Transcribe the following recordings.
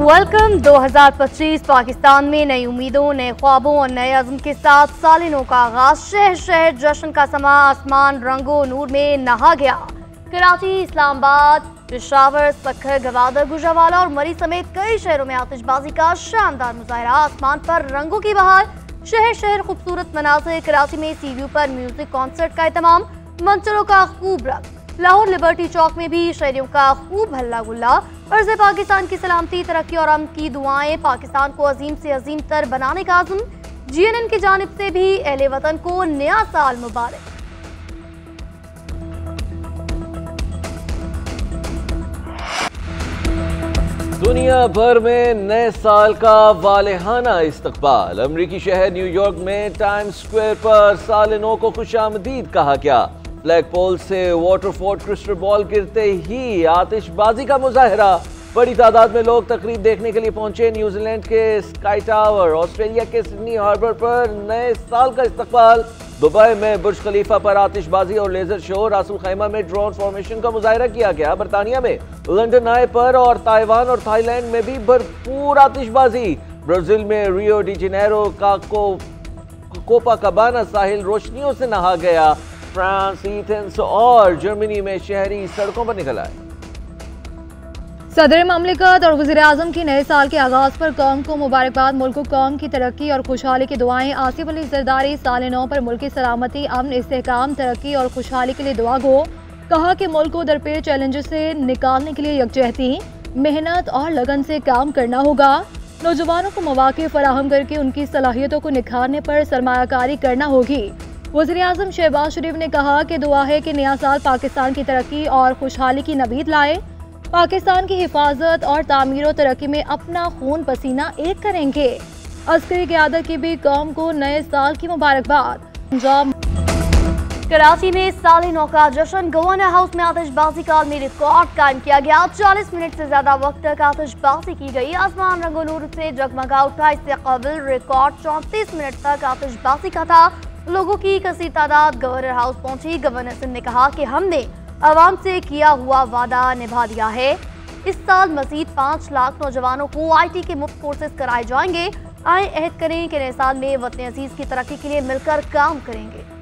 Welcome 2025 Pakistan में नई उम्मीदों, नए ख्वाबों और नए अज़्म के साथ सालिनों का आगाज। शहर शहर जश्न का समा, आसमान रंगो नूर में नहा गया। कराची, इस्लामाबाद, पेशावर, सक्खर, गवादर, गुजरावाला और मरी समेत कई शहरों में आतिशबाजी का शानदार मुजाहरा। आसमान पर रंगों की बहार, शहर शहर खूबसूरत मनाज़िर। कराची में सी व्यू पर म्यूजिक कॉन्सर्ट का एहतमाम, मंचरों का खूब रंग। लाहौर लिबर्टी चौक में भी शहरियों का खूब हल्ला गुल्ला। अर्ज़ पाकिस्तान की सलामती, तरक्की और अमन की दुआएं। पाकिस्तान को अजीम से अजीम तर बनाने का आज़म। GNN की जानिब से भी अहले वतन को नया साल मुबारक। दुनिया भर में नए साल का वालेहाना इस्तकबाल। अमरीकी शहर न्यूयॉर्क में टाइम्स स्क्वायर पर सालिनों को खुशामदीद कहा गया। फ्लैग पोल से वाटरफोर्ड क्रिस्टल बॉल गिरते ही आतिशबाजी का मुजाहरा। बड़ी तादाद में लोग तकरीब देखने के लिए पहुंचे। न्यूजीलैंड के स्काई टावर, ऑस्ट्रेलिया के सिडनी हार्बर पर नए साल का इस्तकबाल। दुबई में बुर्ज खलीफा पर आतिशबाजी और लेजर शो। रासुल खैमा में ड्रोन फॉर्मेशन का मुजाहरा किया गया। बरतानिया में लंदन आई पर और ताइवान और थाईलैंड में भी भरपूर आतिशबाजी। ब्राजील में रियो डी जेनेरो का कोपाकाबाना साहिल रोशनियों से नहा गया। फ्रांस, एथेंस और जर्मनी में शहरी सड़कों पर निकल आए। सदर ममलिकत और वज़ीर आज़म की नए साल के आगाज़ पर कौम को मुबारकबाद। मुल्क को कौम की तरक्की और खुशहाली की दुआएं। आसिफ अली जरदारी साल नौ पर मुल्क की सलामती, अमन, इस्तेहकाम, तरक्की और खुशहाली के लिए दुआ गो। कहा कि मुल्क को दरपेश चैलेंजेस से निकालने के लिए यकजहती, मेहनत और लगन से काम करना होगा। नौजवानों को मौके फराहम करके उनकी सलाहियतों को निखारने पर सरमायाकारी करना होगी। वज़ीर आज़म शहबाज शरीफ ने कहा कि दुआ है कि नया साल पाकिस्तान की तरक्की और खुशहाली की नवीद लाए। पाकिस्तान की हिफाजत और तामीर और तरक्की में अपना खून पसीना एक करेंगे। अस्करी क़यादत की भी कौम को नए साल की मुबारकबाद। पंजाब कराची में साल नौ का जश्न। गवर्नर हाउस में आतिशबाजी का आलमी रिकॉर्ड कायम किया गया। 40 मिनट से ज्यादा वक्त तक आतिशबाजी की गई। आसमान रंगो नूर से जगमगा उठा। इससे कबल रिकॉर्ड 34 मिनट तक आतिशबाजी का था। लोगों की कसीर तादाद गवर्नर हाउस पहुंची। गवर्नर सिंह ने कहा कि हमने आवाम से किया हुआ वादा निभा दिया है। इस साल मजीद 5 लाख नौजवानों को IT के मुफ्त कोर्सेज कराए जाएंगे। आए अहद करें कि नए साल में वतन अजीज की तरक्की के लिए मिलकर काम करेंगे।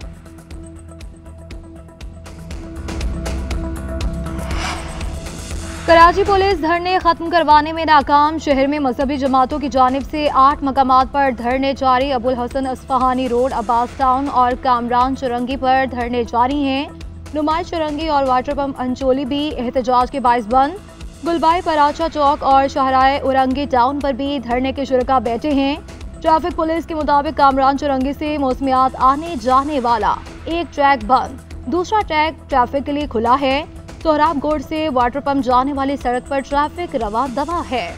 कराची पुलिस धरने खत्म करवाने में नाकाम। शहर में मजहबी जमातों की जानिब से 8 मकामात पर धरने जारी। अबुल हसन अस्फहानी रोड, अब्बास टाउन और कामरान चुरंगी पर धरने जारी हैं। नुमाइश चुरंगी और वाटर पंप अंचोली भी एहतजाज के बाइस बंद। गुलबाई, पराचा चौक और शाहराए उरंगी टाउन पर भी धरने के शुरका बैठे हैं। ट्रैफिक पुलिस के मुताबिक कामरान चुरंगी से मौसमियात आने जाने वाला एक ट्रैक बंद, दूसरा ट्रैक ट्रैफिक के लिए खुला है। सोहराब गोड़ से वाटर पंप जाने वाली सड़क पर ट्रैफिक रवा दवा है।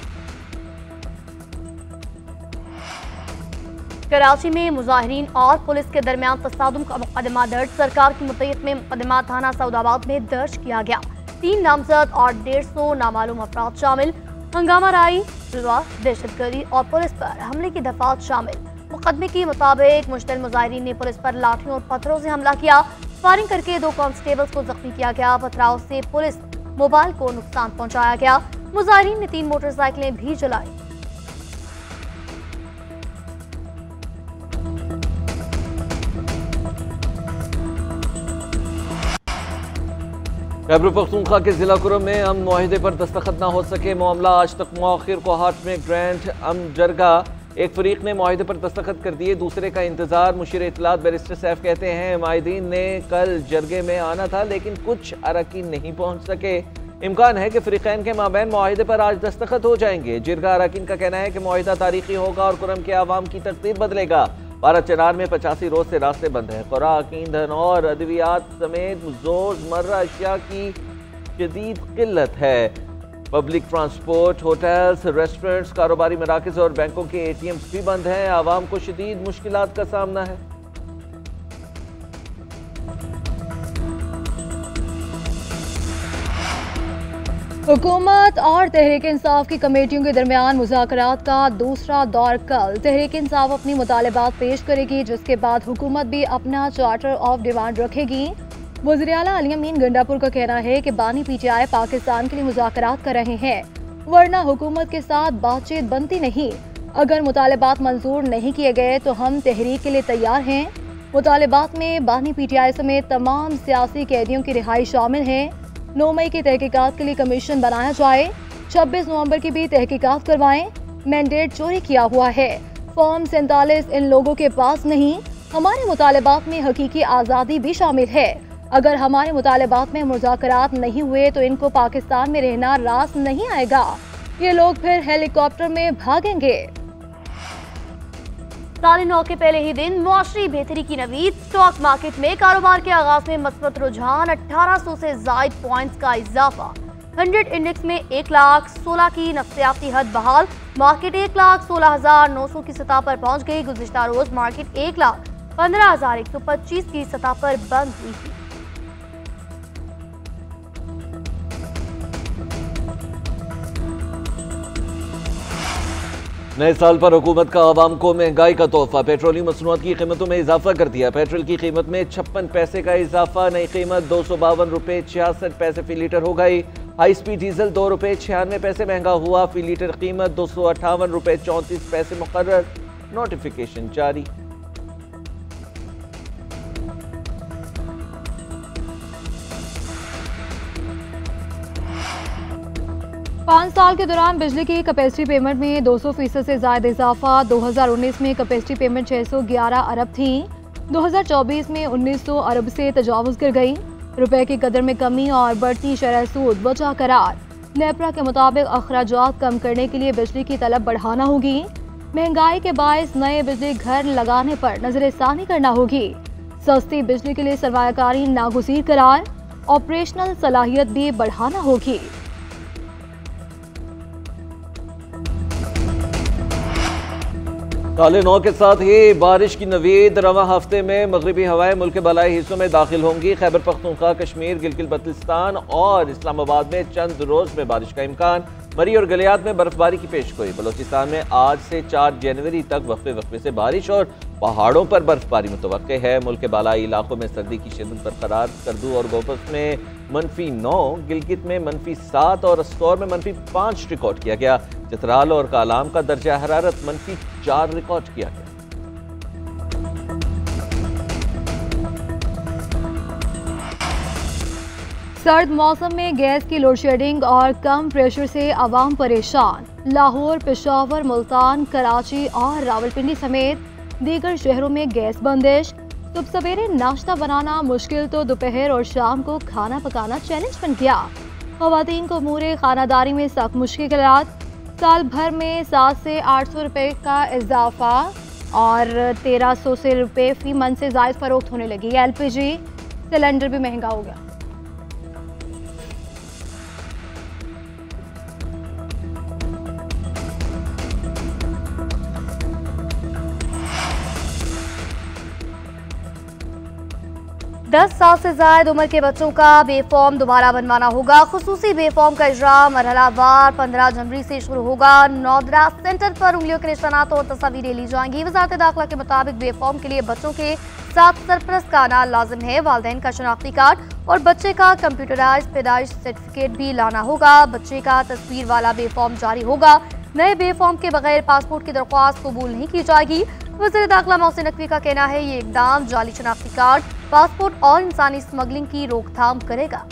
कराची में मुजाहिरीन और पुलिस के दरमियान तसादुम का मुकदमा दर्ज। सरकार की मुतय्यद में मुकदमा थाना सऊदाबाद में दर्ज किया गया। 3 नामजद और 150 नामालूम अफराद शामिल। हंगामा राई, दहशतगर्दी और पुलिस पर हमले की दफात शामिल। मुकदमे के मुताबिक मुश्तल मुजाहिरीन ने पुलिस पर लाठियों और पत्थरों से हमला किया। फायरिंग करके 2 कांस्टेबल्स को जख्मी किया गया। पथराव से पुलिस मोबाइल को नुकसान पहुंचाया गया। मुजाहिरीन ने 3 मोटरसाइकिलें भी जलाई। खैबर पख्तूनख्वा के जिला कुरम में अमन मुआहिदे पर दस्तखत न हो सके। मामला आज तक मौखिर कोहाट में ग्रैंड अमजरगा। एक फरीक ने मुआहिदे पर दस्तखत कर दिए, दूसरे का इंतजार। मुशीर इत्तलात बैरिस्टर सैफ कहते हैं माहिदीन ने कल जरगे में आना था लेकिन कुछ अरकान नहीं पहुंच सके। इम्कान है कि फरीकैन के माबैन मुआहिदे पर आज दस्तखत हो जाएंगे। जिरगा अरकान का कहना है कि मुआहिदा तारीखी होगा और कुरम के आवाम की तकदीर बदलेगा। भारत चनार में 85 रोज से रास्ते बंद हैं। खुराक, ईंधन और अद्वियात समेत रोजमर्रा अशिया की शदीद किल्लत है। पब्लिक ट्रांसपोर्ट, होटल्स, रेस्टोरेंट्स, कारोबारी मराकज़ और बैंकों के ATMs भी बंद हैं। आवाम को शदीद मुश्किलात का सामना है। हुकूमत और तहरीक इंसाफ की कमेटियों के दरमियान मुज़ाकरात का दूसरा दौर कल। तहरीक इंसाफ अपनी मुतालबात पेश करेगी, जिसके बाद हुकूमत भी अपना चार्टर ऑफ डिमांड रखेगी। वज़ीर आला अली अमीन गंडापुर का कहना है कि बानी PTI पाकिस्तान के लिए मुज़ाकरात कर रहे हैं। वरना हुकूमत के साथ बातचीत बनती नहीं। अगर मुतालिबात मंजूर नहीं किए गए तो हम तहरीक के लिए तैयार हैं। मुतालिबात में बानी PTI समेत तमाम सियासी कैदियों की रिहाई शामिल है। 9 मई की तहकीकात के लिए कमीशन बनाया जाए। 26 नवंबर की भी तहकीकात करवाएं। मैंडेट चोरी किया हुआ है। फॉर्म 47 इन लोगों के पास नहीं। हमारे मुतालिबात में हकीकी आज़ादी भी शामिल है। अगर हमारे मुतालिबात में मुज़ाकरात नहीं हुए तो इनको पाकिस्तान में रहना रास नहीं आएगा। ये लोग फिर हेलीकॉप्टर में भागेंगे। साल 9 के पहले ही दिन मुआशरी बेहतरी की नवीद। स्टॉक मार्केट में कारोबार के आगाज में मस्बत रुझान, 1800 से जायद पॉइंट्स का इजाफा। 100 इंडेक्स में 1,16,000 की नफ्सियाती हद बहाल। मार्केट 1,16,900 की सतह पर पहुंच गई। गुज़िश्ता रोज मार्केट 1,15,125 की सतह पर बंद हुई थी। नए साल पर हुकूमत का आवाम को महंगाई का तोहफा। पेट्रोलियम मसनूआत की कीमतों में इजाफा कर दिया। पेट्रोल की कीमत में 56 पैसे का इजाफा। नई कीमत 252 रुपये 66 पैसे फी लीटर हो गई। हाई स्पीड डीजल 2 रुपये 96 पैसे महंगा हुआ। फी लीटर कीमत 258 रुपये 34 पैसे मुकर्रर। नोटिफिकेशन जारी। 5 साल के दौरान बिजली की कैपेसिटी पेमेंट में 200% से ज्यादा इजाफा। 2019 में कैपेसिटी पेमेंट 611 अरब थी। 2024 में 1900 अरब से तजावुज कर गई। रुपए की कदर में कमी और बढ़ती शरह सूद वजह करार। नेपरा के मुताबिक अखराजात कम करने के लिए बिजली की तलब बढ़ाना होगी। महंगाई के बायस नए बिजली घर लगाने पर नजरसानी करना होगी। सस्ती बिजली के लिए सरमायाकारी नागुज़ीर करार। ऑपरेशनल सलाहियत भी बढ़ाना होगी। काले 9 के साथ ही बारिश की नवीद। रवां हफ्ते में मगरबी हवाएं मुल्क के बलाई हिस्सों में दाखिल होंगी। खैबर पख्तूनख्वा, कश्मीर, गिलगित बल्तिस्तान और इस्लामाबाद में चंद रोज में बारिश का इम्कान। मरी और गलियात में बर्फबारी की पेशगोई। बलोचिस्तान में आज से 4 जनवरी तक वक्फे वक्फे से बारिश और पहाड़ों पर बर्फबारी मुतवक्के है। मुल्क के बालाई इलाकों में सर्दी की शिद्दत बरकरार। स्कर्दू और गोपस में -9, गिलगित में -7 और अस्तौर में -5 रिकॉर्ड किया गया। चित्राल और कालाम का दर्जा हरारत -4 रिकॉर्ड किया गया। सर्द मौसम में गैस की लोड शेडिंग और कम प्रेशर से आवाम परेशान। लाहौर, पेशावर, मुल्तान, कराची और रावलपिंडी समेत दीगर शहरों में गैस बंदिश। सुबह सवेरे नाश्ता बनाना मुश्किल तो दोपहर और शाम को खाना पकाना चैलेंज बन गया। ख़वातीन को अमूरे खानादारी में सख्त मुश्किलात। साल भर में 700 से 800 रुपये का इजाफा और 1300 से रुपये फी मन से ज़ायद फरोख्त होने लगी। LPG सिलेंडर भी महंगा हो गया। दस साल से ज्यादा उम्र के बच्चों का बेफॉर्म दोबारा बनवाना होगा। खुसूसी बेफॉर्म का इजरा मरहलावार 15 जनवरी से शुरू होगा। नौदरा सेंटर पर उंगलियों के निशानात और तस्वीरें ली जाएंगी। वजारत दाखिला के मुताबिक बेफॉर्म के लिए बच्चों के साथ सरपरस्त का आना लाजिम है। वालिदैन का शनाख्ती कार्ड और बच्चे का कंप्यूटराइज पैदाइश सर्टिफिकेट भी लाना होगा। बच्चे का तस्वीर वाला बेफॉर्म जारी होगा। नए बेफॉर्म के बगैर पासपोर्ट की दरख्वास्त कबूल नहीं की जाएगी। वज़ीर दाखिला मोहसिन नकवी का कहना है ये इकदाम जाली शनाख्ती कार्ड, पासपोर्ट और इंसानी स्मगलिंग की रोकथाम करेगा।